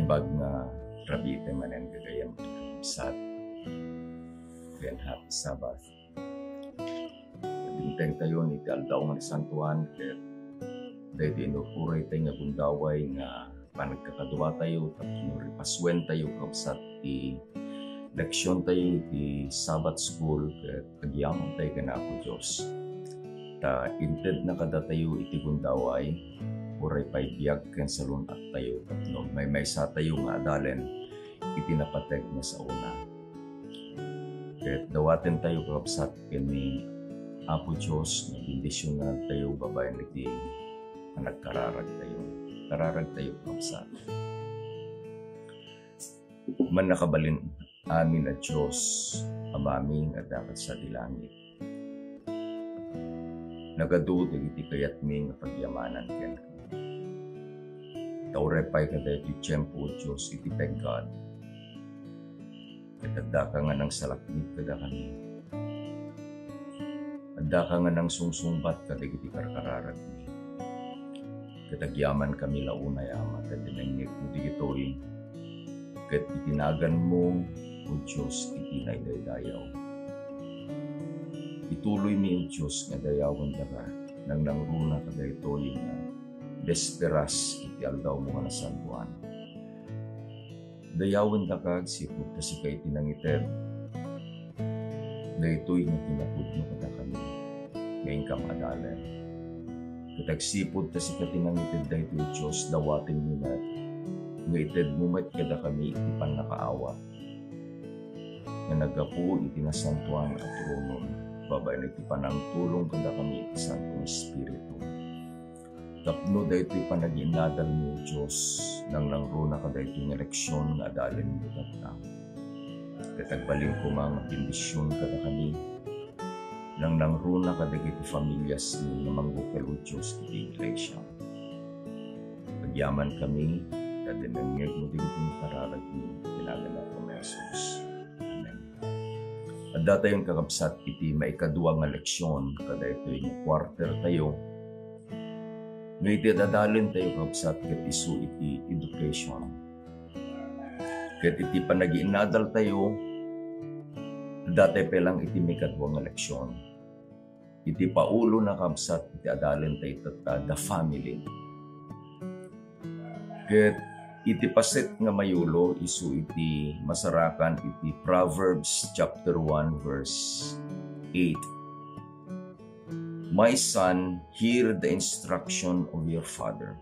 naimbag na rabite manen gagayam sat ken happy Sabbath. Binteng tayo ni aldaw nga ni Santuan ket dahil inupuray tayo nga gundaway nga panagkakadwa tayo tapos ripaswen tayo kapsat ti leksyon tayo ti Sabbath school ket agyaman tayo kana ako Diyos. Ta inted na kada tayo iti gundaway uray pay biyag ken salun at tayo no may sa tayo nga adalen iti napateg nga sa una. Ket dawaten tayo kapsat ken ni Apo Diyos na bendisyon na tayo babayan iti nagkararag tayo. Kararag tayo kapsat. Man nakabalin amin at Diyos amaming at dapat sa dilangit. Nagaduod iti kayat ming pagyamanan ken. Taurepay kada iti tiyempo Diyos iti pegkad. Katagda ka nga ng salakmit kada kami. Adda ka nga ng sungsungbat kada iti karkararag mi. Katagyaman kami launa yaman kat dinengit mo digitoy. Kat itinagan mo o Diyos iti naidaydayaw. Ituloy mi o Diyos nga dayawan ka nang nangruna kada itoy nga desperas iti aldaw mo nga nasantuan. Dayawan ka sipod kasi ka itinangited. Daytoy nga pinapudno kada kami ngayon ka madalen. Katagsipod kasi ka tinangited daytoy Diyos dawatin mo na nga ited mo met kada kami iti panakaawa. Nga nagapu iti nasantuan at tronon babay na iti panang tulong kada kami iti Santong Espiritu. Tapno daytoy panaginadal mo Diyos nang nangruna ka daytoy nga leksyon nga adalen mo tata. Katagbalin ko mga bendisyon kada kami nang nangruna ka dagiti pamilyas ni nga manggupel o Diyos iti iglesia. Pagyaman kami kadinangeg mo dito ng pararag ni tinaganap ko na Jesus. Amen. At data yung kakapsat iti maikadua nga leksyon kada ito yung quarter tayo. Nga iti dadalin tayo kakapsat ket isu iti education. Ket iti panagiinadal tayo dati pelang iti maikadua nga leksyon. Iti paulo na kakapsat iti adalin tayo tata the family. Ket iti paset nga mayulo isu iti masarakan iti Proverbs chapter 1 verse 8. My son, hear the instruction of your father,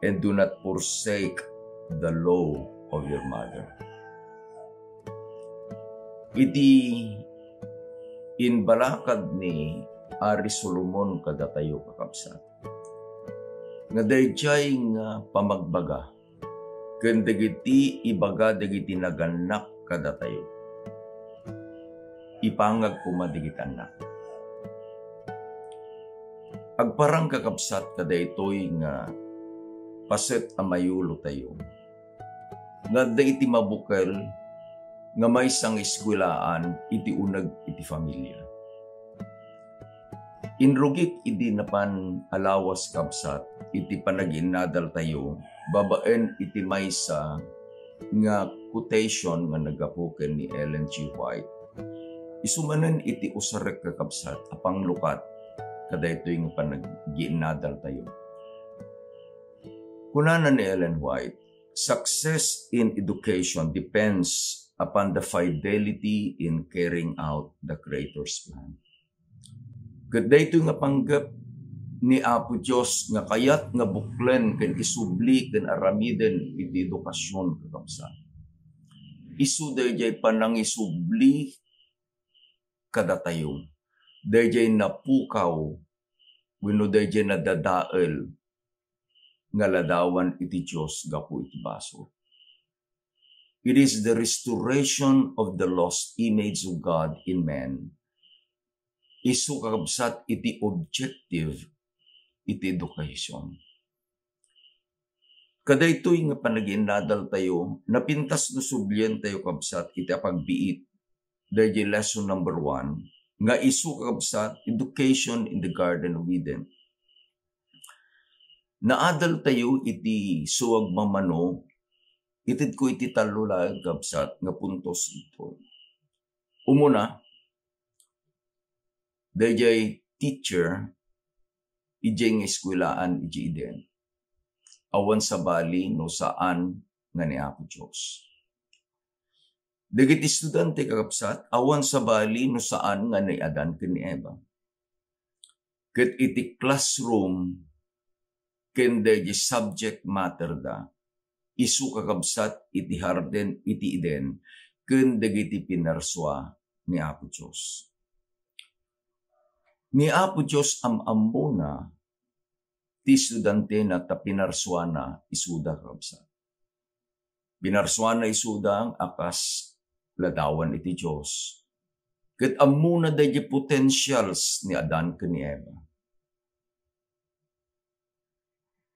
and do not forsake the law of your mother. Iti inbalakad ni Ari Solomon kada tayo kakabsat. Nga dayjay nga pamagbaga ken dagiti ibaga dagiti naganak kada tayo. Ipangag kumadigit anak. Agparang kakabsat kada itoy nga paset amayulo tayo. Nga iti mabukel nga may sang eskwelaan iti unag iti familia. Inrugik iti napan alawas kabsat iti panaginadal tayo babaen iti maysa nga quotation nga nagapuken ni Ellen G. White. Isumanen iti usarek kakabsat apang lukat kada ito yung panaginadal tayo. Kunanan ni Ellen White, success in education depends upon the fidelity in carrying out the Creator's plan. Kada ito nga panggap ni Apo Diyos nga kayat nga buklen ken isubli ken aramiden iti edukasyon kakabsa. Isu dayjay panang isubli kada tayo. Dayjay napukaw wenno dayjay nadadael nga ladawan iti Diyos gapu iti baso. It is the restoration of the lost image of God in man. Isu kakabsat iti objective iti education. Kada ito'y nga panaginadal tayo, napintas no sublian tayo kabsat iti apagbiit. Dahil lesson number 1, nga isu kakabsat education in the Garden of Eden. Naadal tayo iti suwag mamano itid ko iti talula kabsat nga puntos ito. Umuna, dayjay teacher, ijay nga eskwelaan iji iden. Awan sa bali no saan nga ni Apo Diyos. Dagiti estudyante kakabsat, awan sa bali no saan nga ni Adan ken ni Eva. Ket iti classroom ken dayjay subject matter da, isu kakabsat iti harden iti iden ken dagiti pinarswa ni Apo Diyos. Ni Apo Diyos amuna ti estudyante na ta pinarswana isuda kakabsat. Pinarswana isuda ang akas ladawan iti Diyos. Ket amuna dayjay potentials ni Adan ken ni Eva.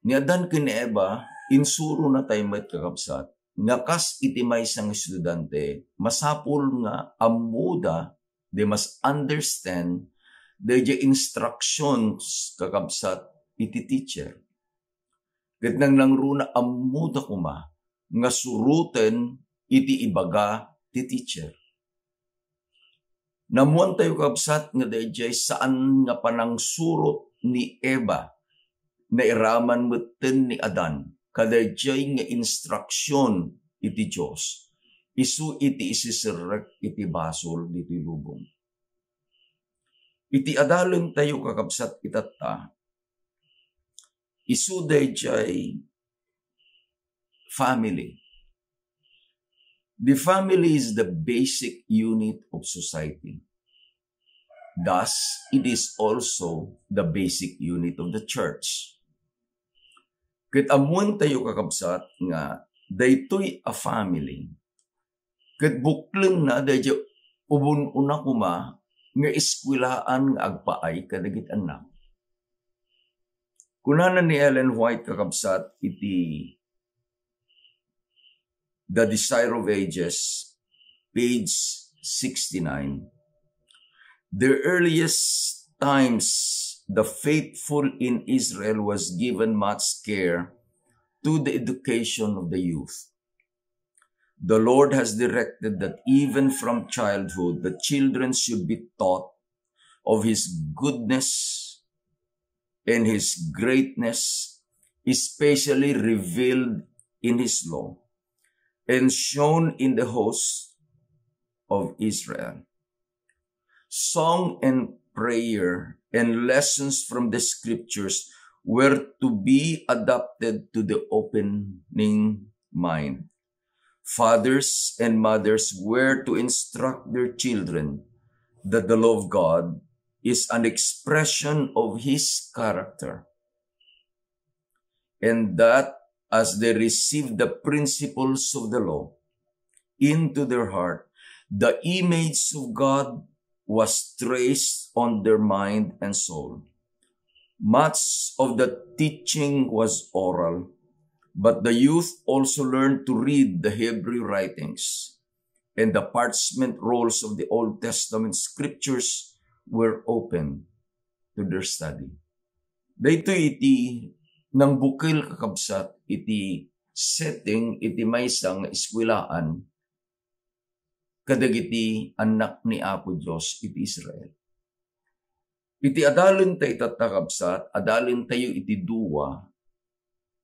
Ni Adan ken ni Eva, insuro na tayo met kakabsat, nga kas iti maysa nga estudyante, masapul nga amuda, de mas understand, dayjay instructions kakabsat iti teacher. Ket nang langruna amuda kuma, nga suruten iti ibaga ti teacher. Namuan tayo kakabsat nga dayjay saan nga panangsurot ni Eva, na iraman meten ni Adan, kadayjay nga instruksyon iti Diyos, isu iti isisirek iti basol diti lubong. Iti adaleng tayo kakabsat itata, isu dayjay family. The family is the basic unit of society. Thus, it is also the basic unit of the church. Ket amuan tayo kakabsat nga daytoy a family. Ket bukleng na dayjay ubun una kuma nga eskwelaan nga agpaay kadagit anak. Kunana ni Ellen White kakabsat iti The Desire of Ages, page 69. The earliest times the faithful in Israel was given much care to the education of the youth. The Lord has directed that even from childhood, the children should be taught of His goodness and His greatness, especially revealed in His law and shown in the hosts of Israel. Song and prayer and lessons from the scriptures were to be adapted to the opening mind. Fathers and mothers were to instruct their children that the love of God is an expression of His character, and that as they received the principles of the law into their heart, the image of God was traced on their mind and soul. Much of the teaching was oral, but the youth also learned to read the Hebrew writings, and the parchment rolls of the Old Testament scriptures were open to their study. Dayto iti nang bukil kakabsat iti setting iti maysa nga eskwelaan kadagiti anak ni Apo Diyos iti Israel. Iti adalin tayo tatakabsat, adalin tayo iti duwa,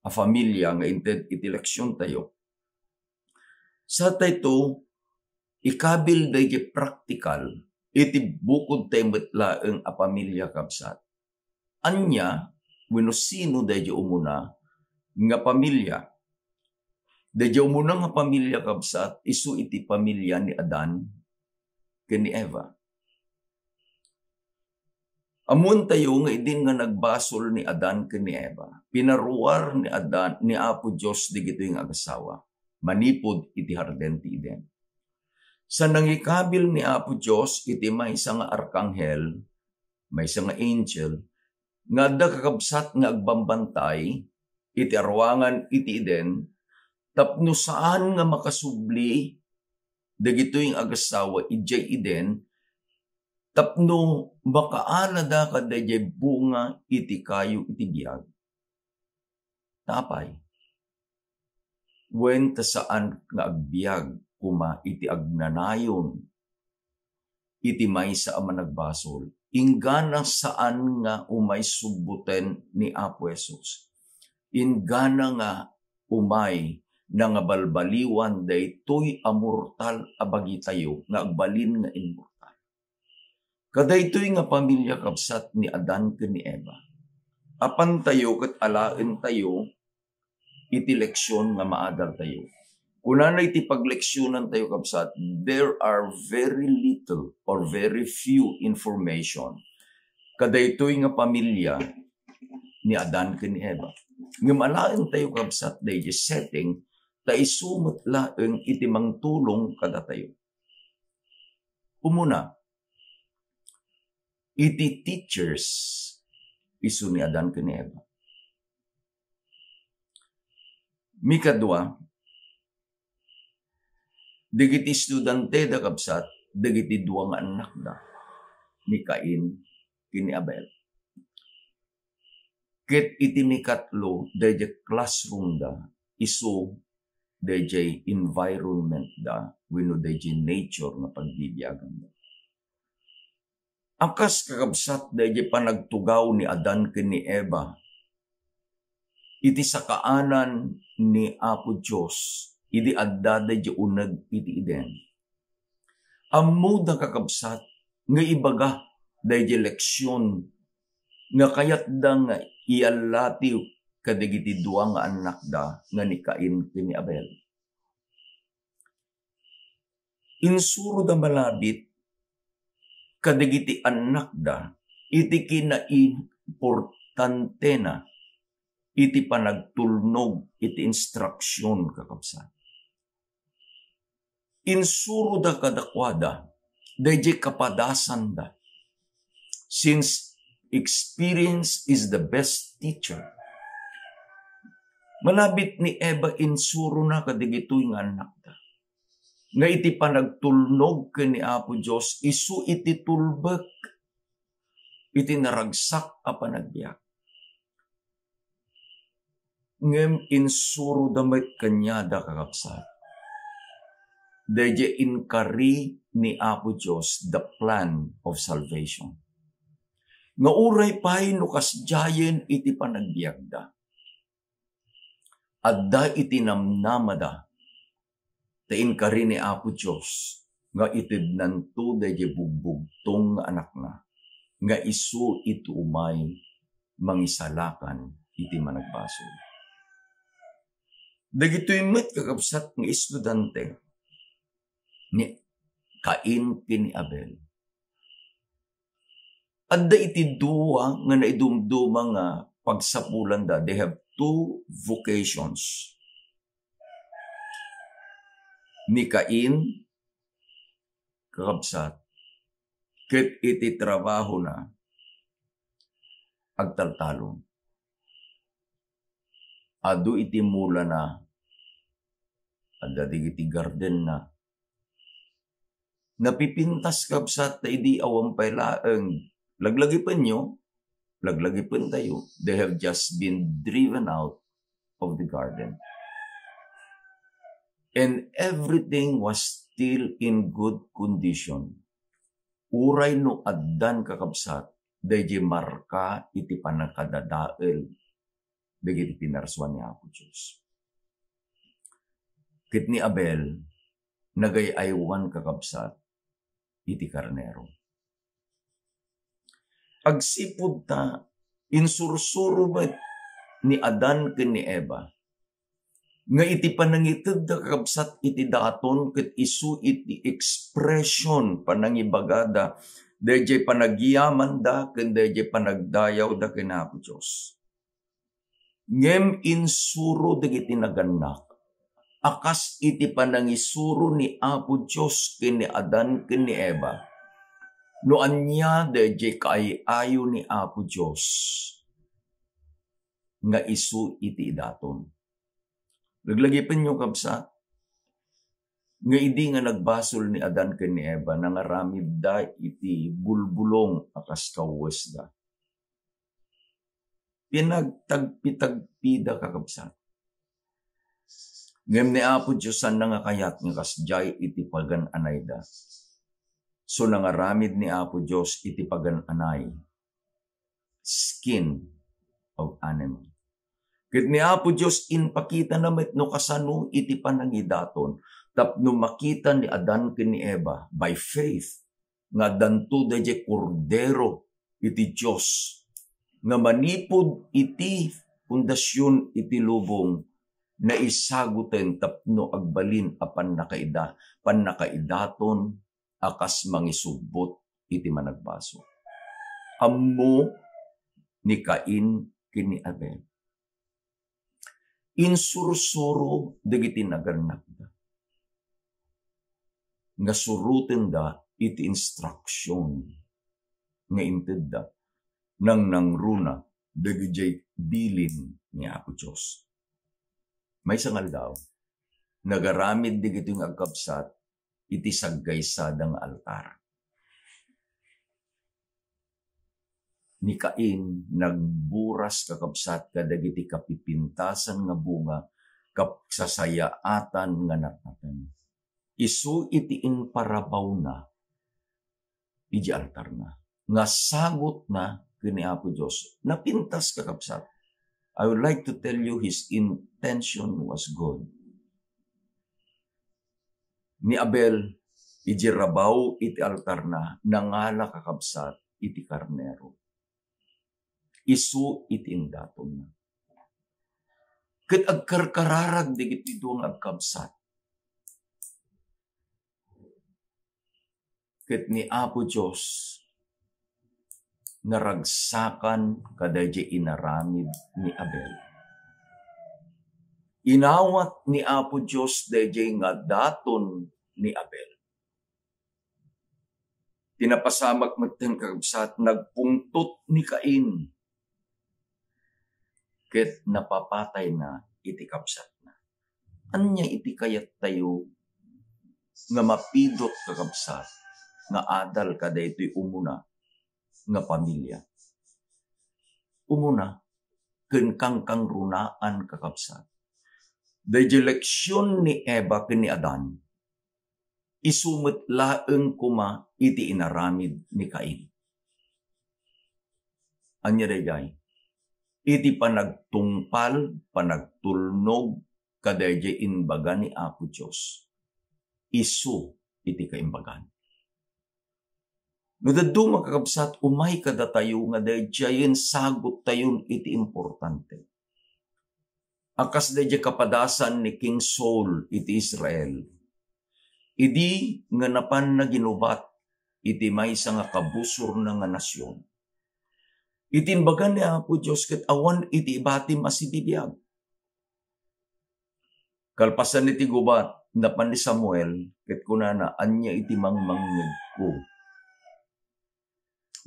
a familia nga inted iti leksyon tayo. Sa tayo ikabil dahi practical, iti bukod tayo matlaeng a pamilya kabsat. Anya, wenno sino dahi umuna nga pamilya. Dahi umuna nga pamilya kabsat, isu iti pamilya ni Adan ken ni Eva. Amun tayo nga idin nga nagbasol ni Adan ken ni Eva. Pinaruar ni Adan ni Apo Diyos digito yung agasawa. Manipod iti harden ti Eden. Sa nangikabil ni Apo Diyos iti maysa nga arkanghel, maysa nga angel, nga adda kakabsat nga agbambantay iti arwangan iti Eden, tapno saan nga makasubli dagito yung agasawa ijay Eden, tapno makaanada kadayjay bunga iti kayo iti biyag. Tapay. Wen ta saan nga agbiag kuma iti agnanayon iti maysa a managbasol. Ingana saan nga umay subbuten ni Apo Jesus. Ingana nga umay na nga balbaliwan daytoy amortal abagi tayo nga agbalin nga immortal. Kadaytoy nga pamilya kabsat ni Adan ken ni Eva. Apan tayo ket alaen tayo iti leksyon nga maadar tayo. Kunana iti pagleksyonan tayo kabsat, there are very little or very few information kadaytoy nga pamilya ni Adan ken ni Eva. Nga malaen tayo kabsat dahi setting ta isumot laeng iti mangtulong kada tayo. Umuna, iti teachers isu ni Adan ken ni Eva. Mikadua, dagiti estudyante da kabsat, dagiti dua nga anak da ni Cain ken ni Abel. Ket iti mikatlo, dayjay classroom da, isu dayjay environment da, wenno dayjay nature nga pagbibiyagan da. Akas kakabsat dayjay panagtugaw ni Adan ken ni Eva, iti sakaanan ni Apo Diyos, iti adda dayjay uneg iti iden. Ammo da kakabsat, nga ibaga dayjay leksyon, nga kayat da nga ialati kadagiti dua nga anak da nga ni Cain ken ni Abel. Insuro da malabit kadagiti anak da iti kinaimportante na iti panagtulnog iti instruksyon kakabsat. Insuro da kadakwada dayjay kapadasan da, since experience is the best teacher. Malabit ni Eva insuro na kadigitoy nga anak da. Nga iti panagtulnog ken ni Apo Dios isu iti tulbek iti naragsak a panagbiag. Ngem insuro damit kanya da kakabsat. Dayjay inkari ni Apo Dios the plan of salvation. Nga uray pay no kasjayen iti panagbiag da. Adda iti namnamada ta inkari ni Apo Dios nga itidnan to dayjay bugbugtong nga anak na nga isu iti umay mangisalakan iti managbasol. Dagitoy met kakabsat nga estudyante ni Cain ken ni Abel. Adda iti duwa nga naidumduma nga pagsapulan da. They have two vocations. Ni Cain, kakabsat, ket iti trabaho na agtaltalon. Adu iti mula na, adda iti garden na, napipintas kabsat ta idi awampay laeng. Laglagipan nyo, laglagipan tayo. They have just been driven out of the garden. And everything was still in good condition. Uray no addan kakabsat, dayjay marka iti panakadadael, dagiti pinarsuan ni Apo Diyos. Kit ni Abel, nagayaywan kakabsat, iti karnero. Agsipod ta, insursuro ba ni Adan ken ni Eva, nga iti panangitid da kakabsat iti daton ket isu iti expression panangibagada, dayjay panagyaman da ken dayjay panagdayaw da ken Apo Dios. Ngem insuro dagiti naganak, akas iti panangisuro ni Apo Dios ken ni Adan ken ni Eva. No anya dayjay kaayayo ni Apo Dios nga isu iti daton. Laglagipan nyo kabsat, nga idi nga nagbasol ni Adan ken ni Eva, nangaramid da iti bulbulong akas kawes da. Pinagtagpitagpida kakabsat. Ngem ni Apo Diyosan na nga kayat nga kasjay iti pagan anay da. So nangaramid ni Apo Diyos iti pagan anay. Skin of animal. Ket ni Apo Diyos inpakita na met no kasano iti panangidaton. Tapno makita ni Adan ken ni Eva by faith nga danto daye kordero iti Diyos nga manipod iti pundasyon iti lubong na isaguten tapno agbalin apan nakaidaton akas mangisubot iti managbaso. Ammo ni Cain ken ni Abel. Insursuro dagiti naganakda. Nga suruten da iti instruction nga inted da nang nangruna dagiti bilin ni Apo Diyos. May sangal daw, nagaramid digiti nga agkabsat iti saggaysadang altar. Ni Cain nagburas kakabsat kadagiti kapipintasan nga bunga kapsasayaatan nga nataten. Isu iti inparabaw na iti altar na. Nga sagot na kini Apo Diyos. Napintas kakabsat. I would like to tell you his intention was good. Ni Abel, iti rabaw iti altar na, nangala kakabsat iti karnero. Isu iti indaton na. Ket agkarkararag digiti duang agkabsat. Ket ni Apo Diyos, naragsakan kadayjay inaramid ni Abel. Inawat ni Apo Diyos dayjay nga daton ni Abel. Tinapasamak maten kakabsat, nagpungtot ni Cain. Ket napapatay na iti kabsat na. Anya iti kayat tayo nga mapidot kakabsat, nga adal kada ito'y umuna nga pamilya. Umuna, kenkang runaan kakabsat. Dahil leksyon ni Eva ken ni Adan, isumit laeng kuma iti inaramid ni Cain. Anya dayjay, iti panagtungpal, panagtulnog, kadayjay inbaga ni Apo Diyos. Isu iti kaimbagan. No dadto makakabsat, umay kada tayo nga dayjayen sagot tayon iti importante. Akas dayjay kapadasan ni King Saul iti Israel. Idi nga napan na ginubat iti maysa nga kabusor na nga nasyon. Itinbagan ni Apo Diyos ket awan iti ibatim asibibiyag. Kalpasan iti gubat napan ni Samuel ket kunana anya iti mangmangngeg ko.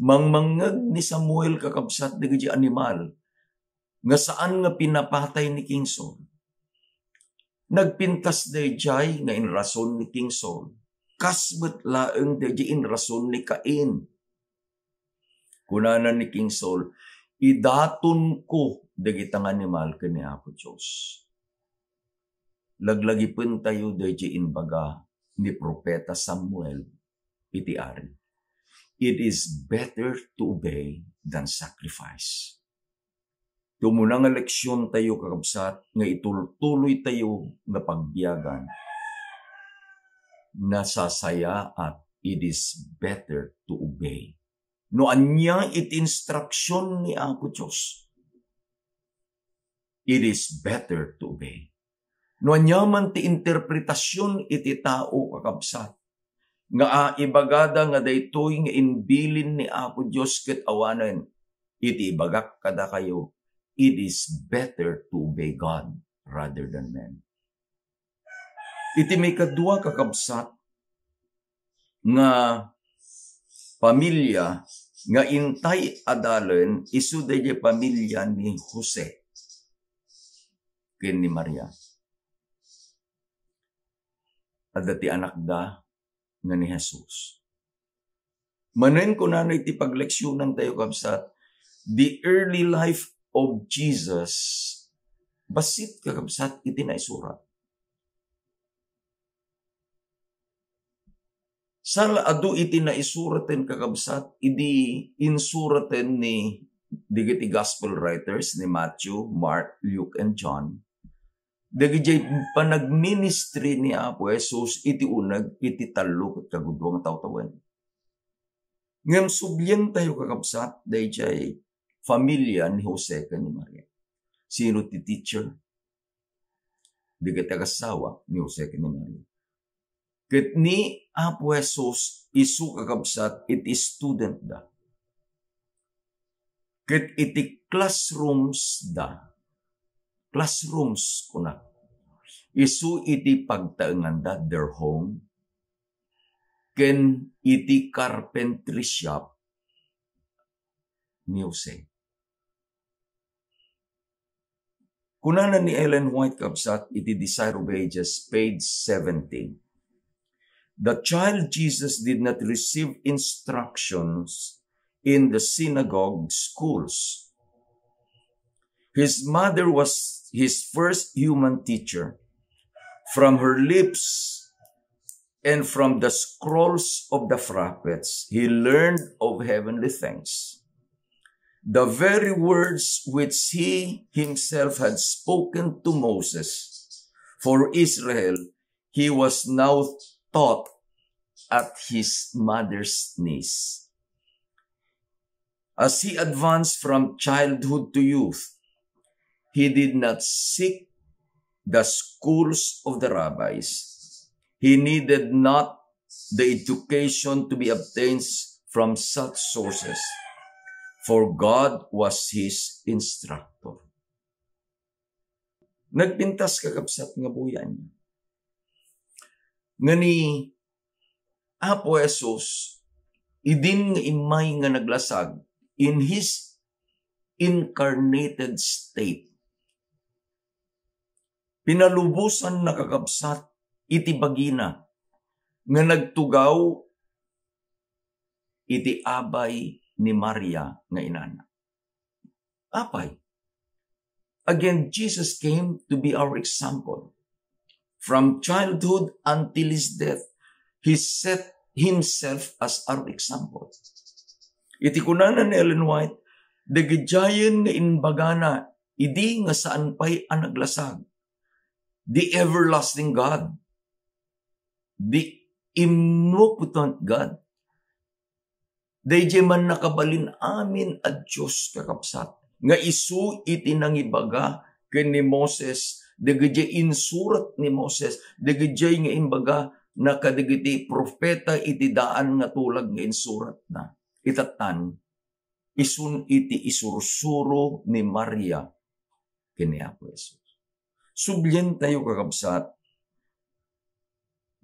Mangmangngeg ni Samuel kakabsat dagiti animal nga saan nga pinapatay ni King Saul. Nagpintas dayjay nga inrason ni King Saul. Kasbet laeng dayjay inrason ni Cain. Kunana ni King Saul, idaton ko dagitang animal ken ni Apo Diyos. Laglagipin tayo dayjay inbaga ni Propeta Samuel iti ari. It is better to obey than sacrifice. Tumuna nga leksyon tayo kakabsat, nga itultuloy tayo nga pagbiyagan. Nasasaya at it is better to obey. No anya iti instruction ni Apo Diyos. It is better to obey. No anya man ti interpretasyon iti tao kakabsat. Nga ibagada nga daytoy nga inbilin ni Apo Diyos ket awanen. Iti ibagak kada kayo. It is better to obey God rather than men. Iti may kadua kakabsat nga pamilya nga intay adalen isu dayjay pamilya ni Jose ken ni Maria. Adati anak da nga ni Jesus. Manen ko na iti pagleksyonan tayo kabsat, the early life of Jesus, basit kakabsat iti naisurat. Sala adu iti na isuraten kakabsat, idi insuraten ni digiti gospel writers ni Matthew, Mark, Luke, and John. Dagijay panagministry ni Apo Jesus iti unag iti talo ket kagudwang tawtawan. Ngem subyen tayo kakabsat dayjay familia ni Jose ken ni Maria. Sino ti teacher? Digiti agasawa ni Jose ken ni Maria. Ket ni Apo Jesus isu kakabsat iti student da. Ket iti classrooms da. Classrooms kuna. Isu iti pagtaengan da their home. Ken iti carpentry shop ni Jose. Kunana ni Ellen White kabsat iti Desire of Ages, page 17. The child Jesus did not receive instructions in the synagogue schools. His mother was his first human teacher. From her lips and from the scrolls of the prophets, he learned of heavenly things. The very words which he himself had spoken to Moses for Israel, he was now taught at his mother's knees. As he advanced from childhood to youth, he did not seek the schools of the rabbis. He needed not the education to be obtained from such sources, for God was his instructor. Nagpintas kakabsat nga buyan niya. Nga ni Apo Jesus, idin nga imay nga naglasag in his incarnated state. Pinalubusan na kakabsat iti bagina nga nagtugaw iti abay ni Maria nga inana. Apay. Again, Jesus came to be our example. From childhood until his death, he set himself as our example. Iti kunanan ni Ellen White, dagijayan nga inbagana, idi nga saan pa'y anaglasag. The everlasting God, the omnipotent God, dayjay man nakabalin amin at Diyos kakapsat, nga isu iti nangibaga ken ni Moses, dagijay insurat ni Moses, dagijay nga imbaga na kadigiti propeta iti daan nga tulag nga insurat na. Itatan, isun iti isursuro ni Maria ken ni Apo Jesus. Subyen tayo kakabsat,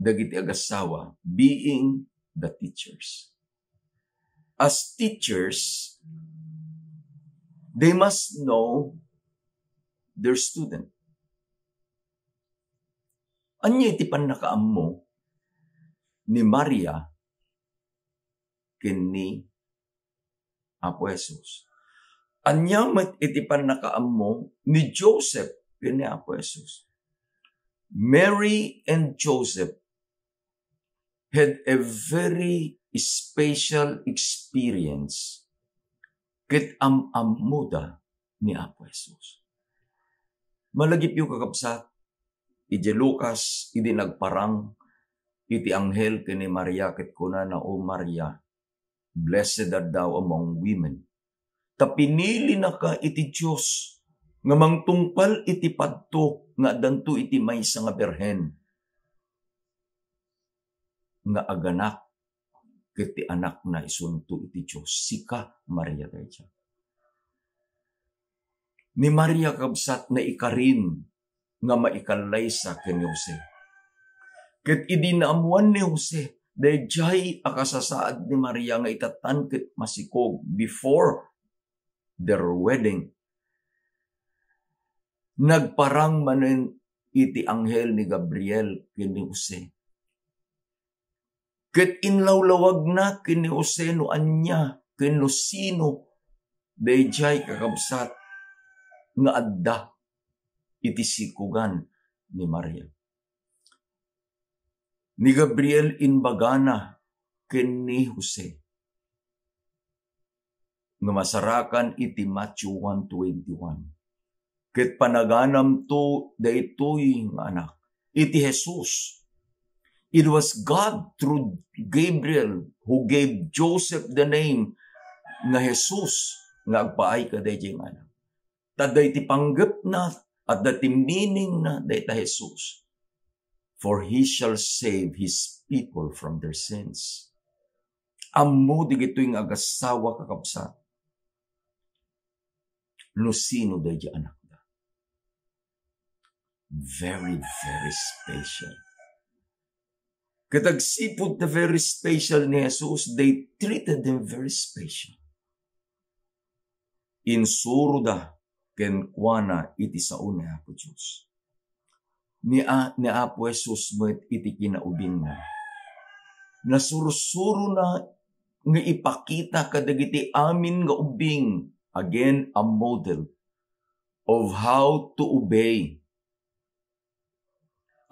dagiti agasawa, being the teachers. As teachers, they must know their student. Anya iti panakaam mo ni Maria ken ni Apo Jesus. Anya iti panakaam mo ni Joseph ken ni Apo Jesus. Mary and Joseph had a very special experience ket am-amuda ni Apo Jesus. Malagip yung kakabsat, iti Lucas, iti nagparang, iti anghel ken ni Maria ket kunana, O Maria, blessed art thou among women. Ta pinili na ka iti Diyos, nga mangtungpal iti padto, nga danto iti maysa nga berhen, nga aganak, ket ti anak na isunto iti Diyos, sika Maria dayjay. Ni Maria kabsat na ikarin, nga maikalay sa ken Jose. Ket idi naamuan ni Jose, dayjay akasasaad ni Maria nga itatan ket masikog before their wedding. Nagparang manen iti anghel ni Gabriel ken ni Jose. Ket inlawlawag na ken ni Jose no anya ken no sino dayjay kakabsat nga adda iti sikugan ni Maria. Ni Gabriel inbagana ken ni Jose. Nga masarakan iti Matthew 1:21. Ket panaganam to daytoy nga anak. Iti Jesus. It was God through Gabriel who gave Joseph the name nga Jesus nga agpaay ka dayjay nga anak. Taday ti panggap na at dati meaning na dayta Jesus. For he shall save his people from their sins. Ammo di gito'y nga agasawa kakabsat. No sino dayjay anak da. Very, very special. Katagsipod na very special ni Jesus, they treated him very special. Insuro da, kenkwana iti sao ni Apo Diyos. Ni Apo Jesus mo iti kinaubing na. Nasurusuro na nga ipakita kadagiti amin nga ubing, again, a model of how to obey.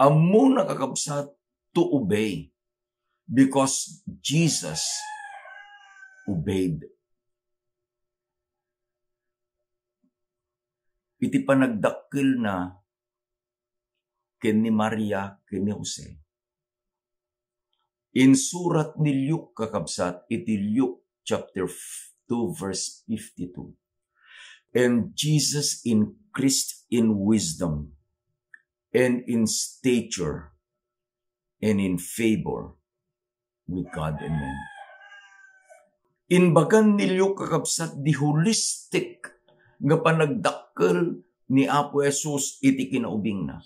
Amo nakakabsat to obey because Jesus obeyed. Iti panagdakkel na ken ni Maria ken ni Jose. In surat ni Luke kakabsat, iti Luke chapter 2 verse 52. And Jesus increased in wisdom and in stature and in favor with God and men. Inbagan ni Luke kakabsat di holistic nga panagdakkel ni Apo Jesus iti kinaubing na.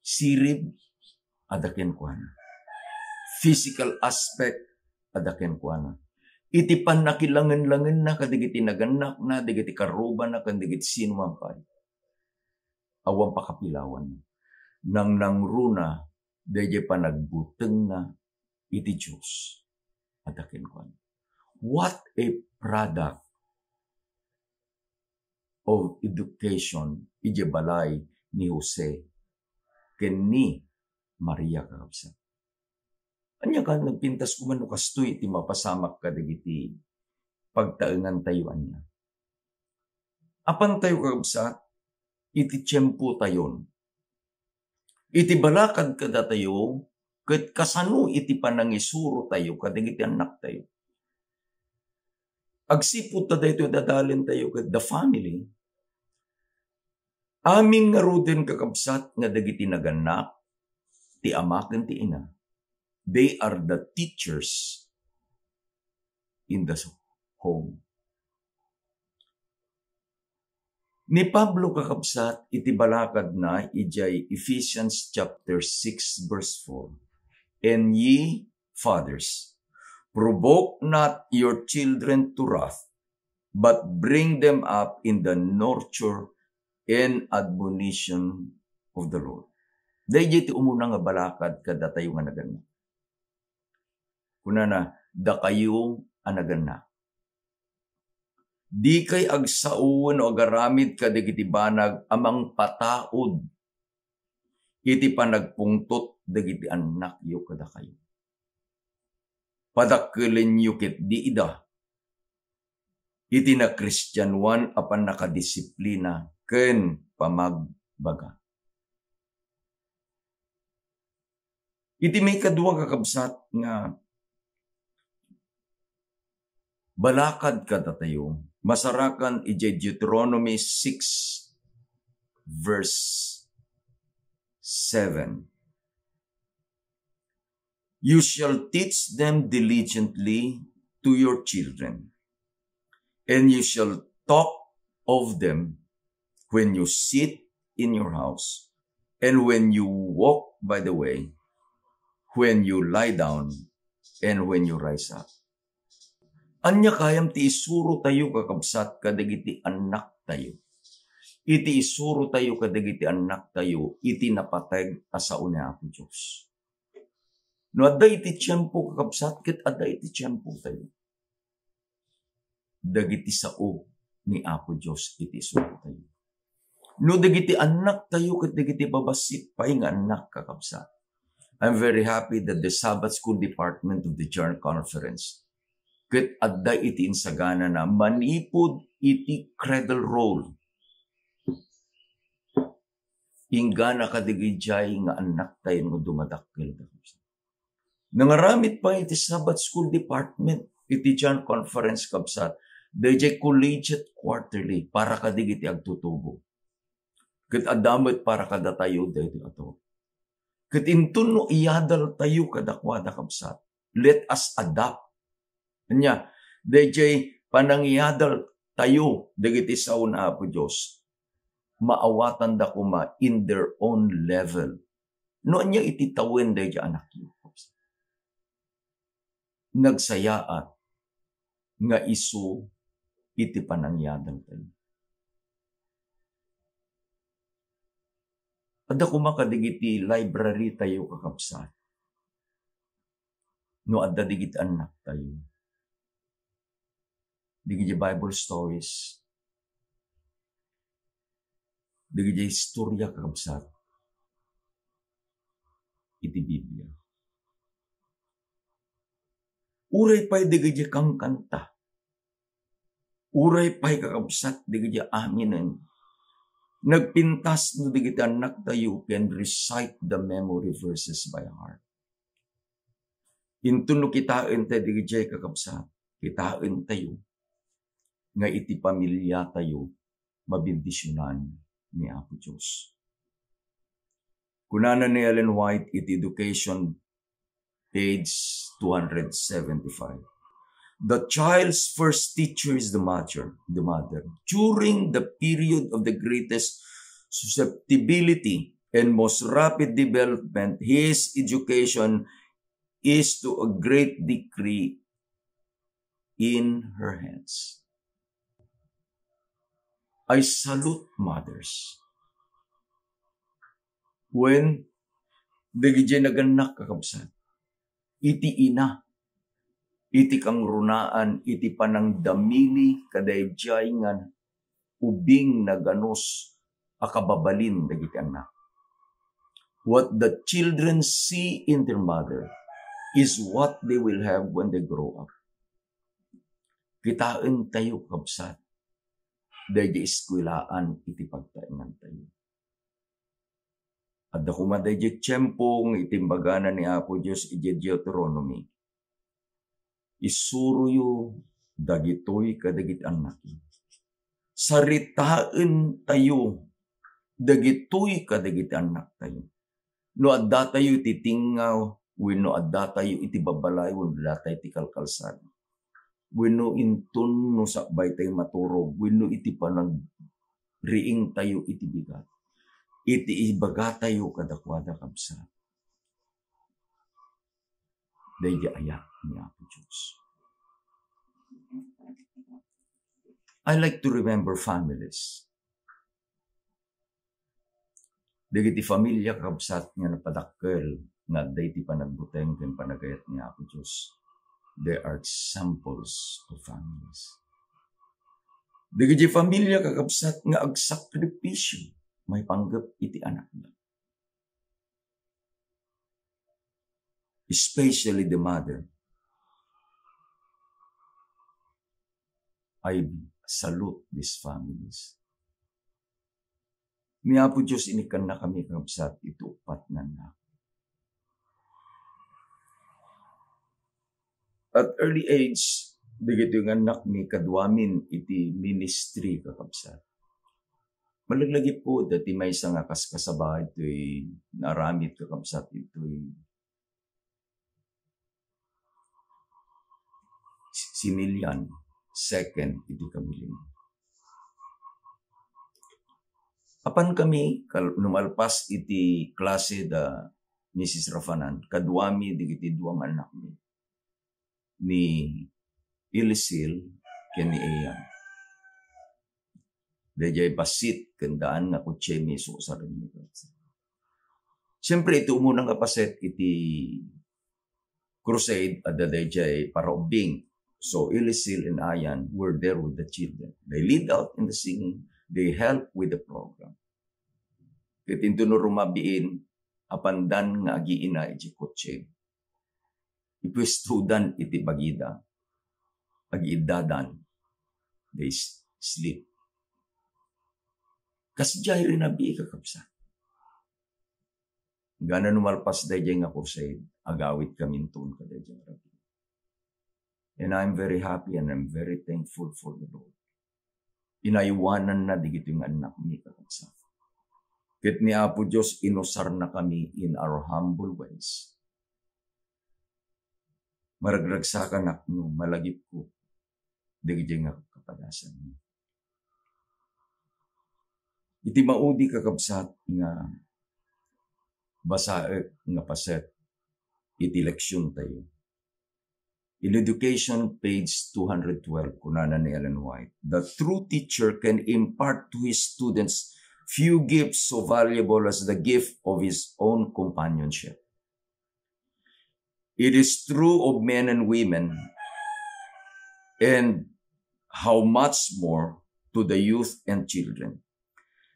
Sirib adaken kuana. Physical aspect adaken kuana. Iti panakilangan-langan na kadigiti naganak na, digiti karuba na, kadigiti sinumampay. Awang pakapilawan nang nangruna dayjay panagbuteng na iti Diyos at akin ko. What a product of education iti balay ni Jose ken ni Maria kakabsat. Anya ka nagpintas ko man kastoy iti mapasamak kadagiti pagtaengan tayuan niya. Apan tayo kakabsat iti tiyempo tayon. Iti balakad kada tayo, ket kasano iti panangisuro tayo, kadagiti anak tayo. Agsipot ta dayto dadalin tayo ket the family. Aming nga ruden kakabsat nga dagiti naganak, ti ama ken ti ina. They are the teachers in the home. Ni Pablo kakabsat, iti balakad na, ijay Ephesians chapter 6 verse 4. And ye, fathers, provoke not your children to wrath, but bring them up in the nurture and admonition of the Lord. Dahil iti umuna nga balakad kada tayo nga nagana. Kuna na, da kayo anagana. Di kay agsaon o agaramid kadagiti banag amang pataod. Iti panagpungtot dagiti anak yo kada kayo. Padakkelin yo ket di ida. Iti na Kristyanuan apan nakadisiplina ken pamagbaga. Iti may kadua kakabsat nga balakad kada tayo. Masarakan ijay Deuteronomy 6 verse 7. You shall teach them diligently to your children, and you shall talk of them when you sit in your house, and when you walk by the way, when you lie down, and when you rise up. Anya kayam ti isuro tayo kakabsat kadagiti anak tayo. Iti isuro tayo kadagiti anak tayo, iti napateg asao ni Apo Diyos. No adda iti tiyempo kakabsat, ket adda iti tiyempo tayo. Dagiti sao ni Apo Diyos iti isuro tayo. No dagiti anak tayo, ket dagiti babasit pay nga anak kakabsat. I'm very happy that the Sabbath School Department of the Journal Conference ket adda iti insagana na manipod iti cradle roll. Ingana kadigijay nga anak tayo nga dumadakkel. Nangaramit pa iti Sabbath School Department iti Journal Conference kabsat. DJ collegiate quarterly para kadigiti agtutubo. Ket adamot para kada tayo dito ato. Ket intun no iyadal tayo kadakwada kabsat. Let us adapt. Anya, DJ panangiyadal tayo dagiti sauna po Dios. Maawatan da kuma in their own level. No anya ititawin DJ anak yo. Nagsayaan nga isu iti panangyadang tayo. Ada kumakadigiti library tayo kakapsat. No adda digiti anak tayo. Digiti Bible stories. Digiti istorya kakapsat. Iti Biblia. Uray pa'y digiti kang kanta. Uray pa'y kakabsat digiti aminen. Nagpintas no digiti anak tayo can recite the memory verses by heart. Intuno kitain tayo digiti kakabsat. Kitain tayo nga iti pamilya tayo mabindisyonan ni Apo Diyos. Kunana ni Ellen White iti education page 275. The child's first teacher is the mother. During the period of the greatest susceptibility and most rapid development, his education is to a great degree in her hands. I salute mothers. When dagiti naganak kakabsat, iti ina, iti kang runaan, iti panangdamili kadayjay nga ubing naganos akababalin dagiti anak. What the children see in their mother is what they will have when they grow up. Kitain tayo kabsat, dayjay eskwelaan iti pagtaingan tayo. At ako madayjay tiyempong itimbagana ni Apo Diyos iti Deuteronomy. Isuruyo dagitoy kadagit anak. Saritain tayo dagitoy kadagit anak tayo. No adda tayo titingaw, wenno adda tayo iti babalay, wenno adda tayo iti kalkalsan. Wenno intun no sakbay tayo maturog, wenno iti panag riing tayo iti bigat. Iti ibaga tayo kadakwada kabsa. Daydi ayak ni Apo Diyos. I like to remember families. Dagiti familia kabsat nga napadakkel nga dayti panagbuteng ken panagayat ni Apo Diyos. There are examples of families. Dagiti familia kakabsat nga agsakripisyo may panggap iti anak na. Especially the mother. I salute these families. Ni Apo Diyos inikan na kami kakabsat ito upat na na. At early age, digito yung anak ni kadwamin iti ministry kakabsat. Malaglagi po dati may isang kaskasabay ito'y naramit kakabsat ito'y sinilyan, second iti kamiling. Apan kami, numalpas iti klase da Mrs. Rafanan, kadwami digiti duwang anak ni Ilisil ken ni Eyan. Dayjay basit kendaan nga kutse miso sa rin. Siyempre ito umunang kapaset iti crusade at dayjay paraubing. So Ilisil and Ayan were there with the children. They lead out in the singing. They help with the program. Kitinto no rumabiin apandan nga agiina iti kotse. Ipwestudan iti bagida, agiidadan, they sleep. Kasjay rin nabi kakabsa. Gana numalpas da nga crusade, agawit kamintun ka da rabi. And I'm very happy and I'm very thankful for the Lord. Inaiwanan na digito yung anak ni kakabsa. Kit ni Apo Diyos, inusar na kami in our humble ways. Maragragsakan akno, malagip ko, digito nga kapadasan niya. Iti maudi kakabsat nga basaek nga paset, iti leksyon tayo. In Education, page 212, kunana ni Ellen White, the true teacher can impart to his students few gifts so valuable as the gift of his own companionship. It is true of men and women, and how much more to the youth and children,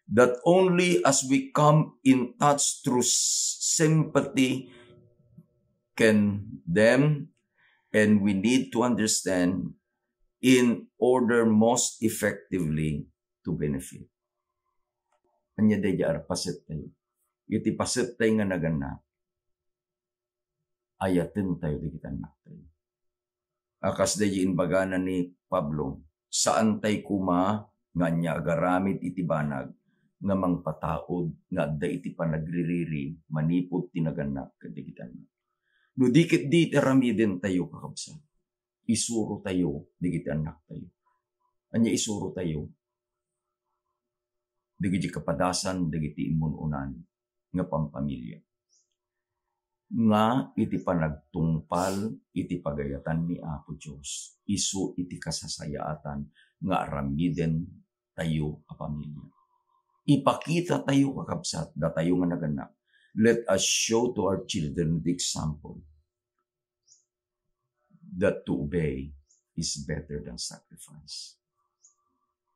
that only as we come in touch through sympathy can them, and we need to understand in order most effectively to benefit. Anya deja paset tayo. Iti paset tayo nga nagana. Ayatin tayo di kita anak tayo. Akas deja inbagana ni Pablo, saan tayo kuma nga niya agaramit iti banag nga mangpataod nga adda iti panagririri manipod tinaganak kadigitan. No dikit di teramiden tayo kakabsa. Isuro tayo digiti anak tayo. Anya isuro tayo digiti kapadasan digiti imununan nga pampamilya. Nga iti panagtungpal iti pagayatan ni Apo Diyos. Isu iti kasasayaatan nga aramiden tayo a pamilya. Ipakita tayo kakabsat, da tayo nga naganak. Let us show to our children the example that to obey is better than sacrifice.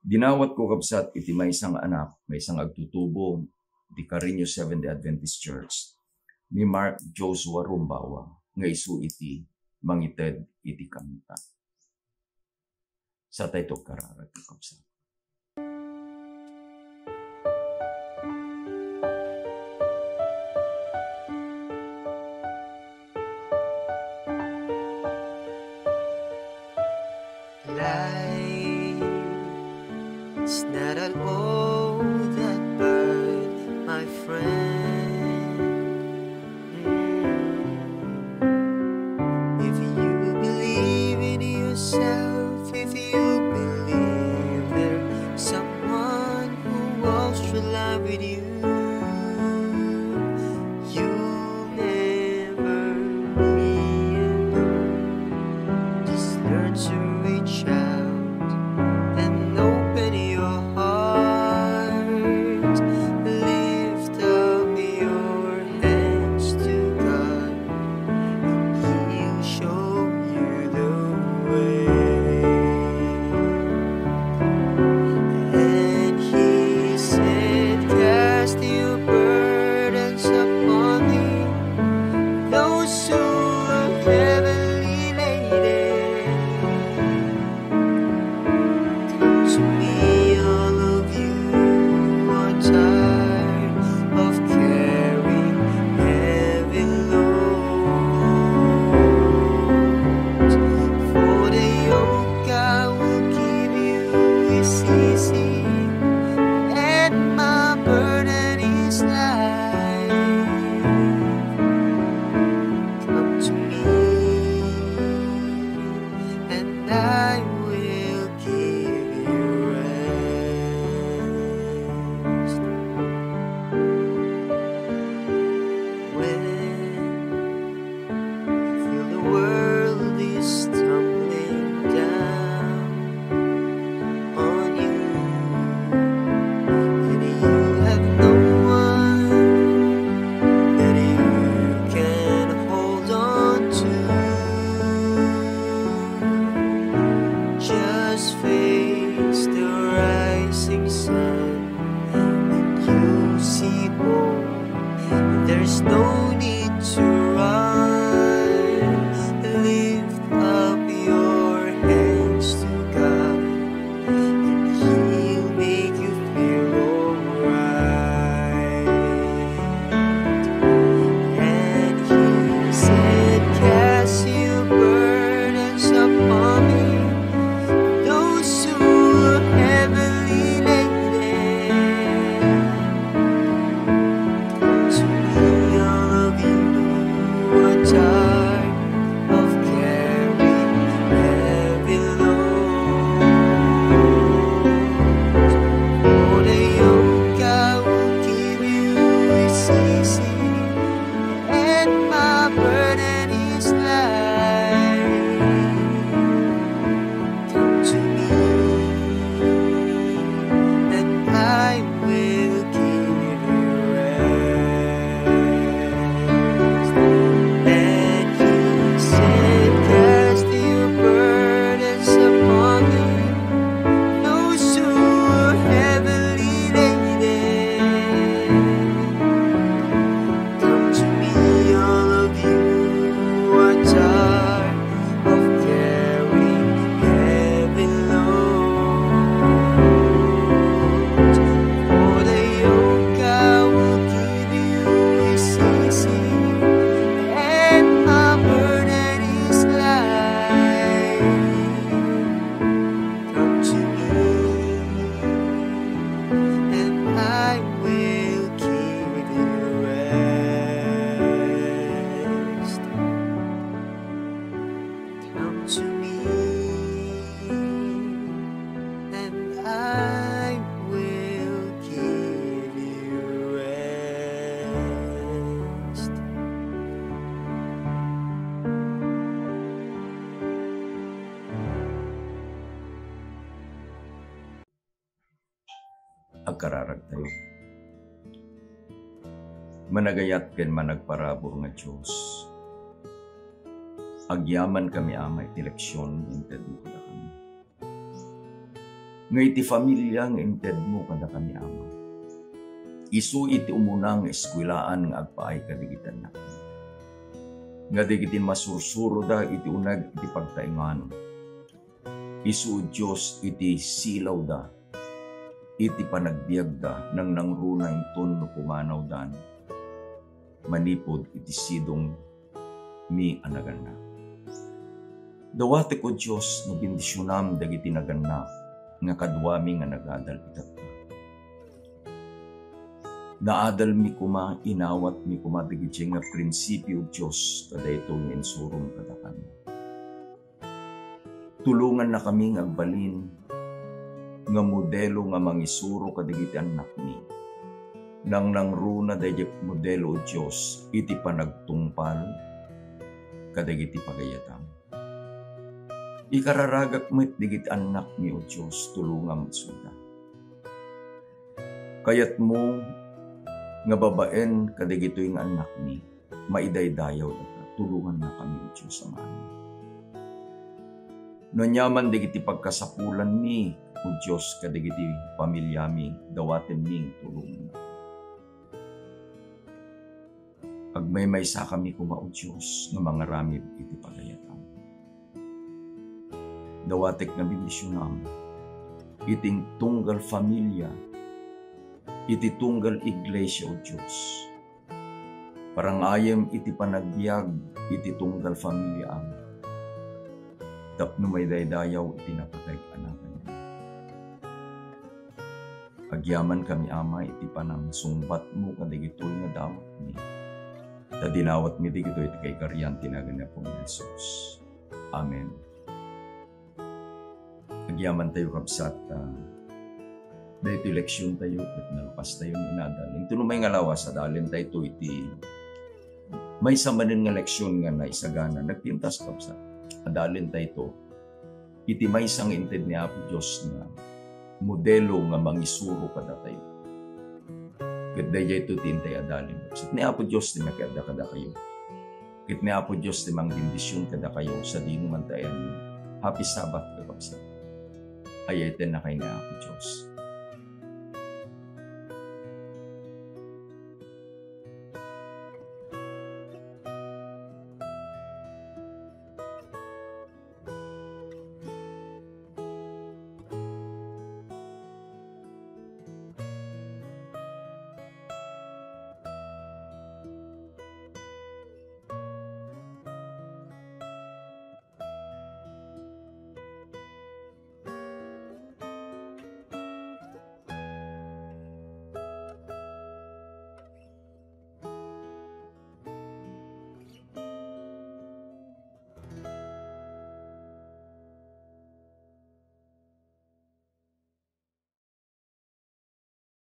Dinawat ko kabsat, iti may isang anak, may isang agtutubo, di Carino Seventh-day Adventist Church, ni Mark Joshua Rumbawa, nga isu iti, mangited iti kanta. Sa tayo kararag kakabsat. It's not at all that bad, my friend. If you believe in yourself, if you believe there's someone who walks through life with you, you'll never be alone. Just learn to reach out. Cast Magkararag tayo. Managayat ken managparabor nga Diyos. Agyaman kami amay ti leksyon inted mo kada kami. Ngay ti familia nga inted mo kada kami ama. Isu iti umunang eskwelaan nga agpaay kadigitan na. Nga digitin masursuro da iti unag iti pagtaingan. Isu Diyos iti silaw da. Iti panagbiag da nang nangruna inton no pumanaw dan. Manipod iti sidong mi anagan na. Dawati ko Diyos no bendisyonam dagiti naganna nga kadwami nga nagadal itat ka. Naadal mi kuma, inawat mi kuma dagiti nga prinsipyo Diyos kada ito nga insurong kadakan. Tulungan na kami nga agbalin nga modelo nga mangisuro kadagiti anak ni. Nang nangruna dayjek modelo Diyos iti panagtungpal kadagiti pagayatam. Ikararagak mo't digit anak ni o Diyos tulungan matsuda. Kayat mo nga babaen kadagito yung anak ni maidaydayaw na tulungan na kami o Diyos sa amin. No nyaman digiti pagkasapulan ni o Diyos kadagiti pamilyami dawaten ning tulungan na. Agmay sa kami kuma o Diyos nga mga ramid iti pagayatam. Dawatek na bendisyonam, iting tunggal familia, iti tunggal iglesia o Diyos. Parang ayem iti panagbiag, iti tunggal familia am. Tapno may daydayaw iti napatag-anakan niya. Agyaman kami ama iti panang sumbat mo kadigitoy nga dawat ni. Tadinawat mi digitoy iti kay karyan tinagan na pong Jesus. Amen. Agyaman tayo kapsat, dahil ito leksyon tayo, at nalapas tayo ng inadaling. Ito may ngalawas, adalin tayo iti may samanin nga leksyon nga na isagana. Nagpintas kapsat, adalin tayo iti may isang inted ni Apo Diyos na modelo nga mangisuro kada tayo. Kadaya ito tintay adalin. Kapsat ni Apo Diyos di makada kada kayo. Kit ni Apo Diyos di mang bendisyon kada kayo sa dinuman tayo. Happy Sabbath kapsat. Ayaten na kayo ni Apo Diyos.